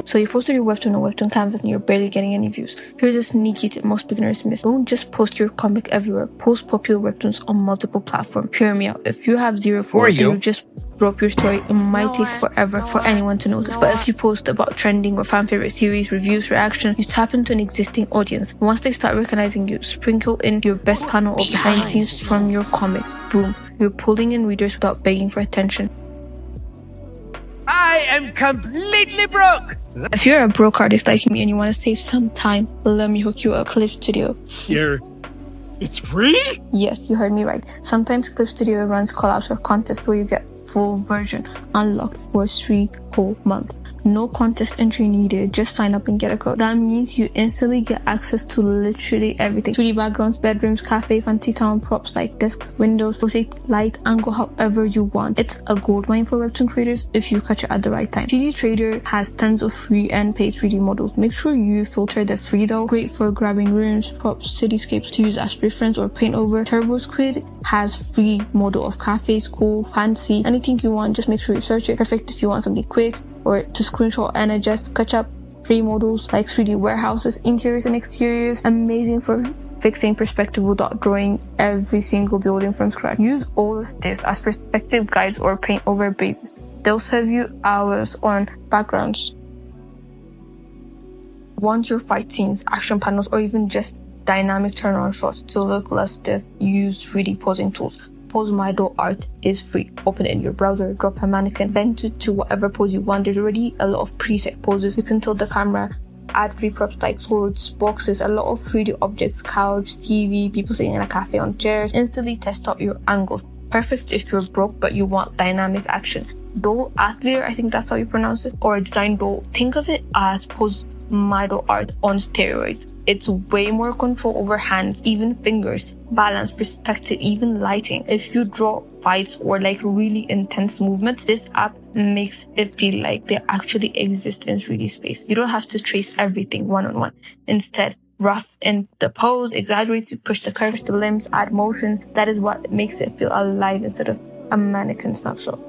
So you posted your webtoon on Webtoon Canvas and you're barely getting any views. Here's a sneaky tip most beginners miss. Don't just post your comic everywhere. Post popular webtoons on multiple platforms. Hear me out. If you have 0 followers and you just drop your story, it might take forever for anyone to notice. But if you post about trending or fan favorite series, reviews, reactions, you tap into an existing audience. Once they start recognizing you, sprinkle in your best panel of behind the scenes from your comic. Boom. You're pulling in readers without begging for attention. I am completely broke! If you're a broke artist like me and you want to save some time, let me hook you up. Clip Studio. It's free? Yes, you heard me right. Sometimes Clip Studio runs collabs or contests where you get full version unlocked for 3 whole months. No contest entry needed, just sign up and get a code. That means you instantly get access to literally everything. 3D backgrounds, bedrooms, cafe, fancy town props like desks, windows, rotate, light, angle, however you want. It's a goldmine for Webtoon creators if you catch it at the right time. CGTrader has tons of free and paid 3D models. Make sure you filter the free though. Great for grabbing rooms, props, cityscapes to use as reference or paint over. TurboSquid has free model of cafes, cool, fancy, anything you want. Just make sure you search it. Perfect if you want something quick or to screenshot and adjust. SketchUp, free models like 3D warehouses, interiors and exteriors. Amazing for fixing perspective without drawing every single building from scratch. Use all of this as perspective guides or paint over bases. They'll save you hours on backgrounds. Want your fight scenes, action panels, or even just dynamic turnaround shots to look less stiff? Use 3D posing tools. PoseMy.Art is free. Open it in your browser, drop a mannequin, bend it to whatever pose you want. There's already a lot of preset poses. You can tilt the camera, add free props like swords, boxes, a lot of 3D objects, couch, TV, people sitting in a cafe on chairs. Instantly test out your angles. Perfect if you're broke but you want dynamic action. Doll Atelier, I think that's how you pronounce it, or DesignDoll. Think of it as PoseMy.Art on steroids. It's way more control over hands, even fingers, balance, perspective, even lighting. If you draw fights or like really intense movements, this app makes it feel like they actually exist in 3D space. You don't have to trace everything one-on-one. Instead, rough in the pose, exaggerate to push the curves, the limbs, add motion. That is what makes it feel alive instead of a mannequin snapshot.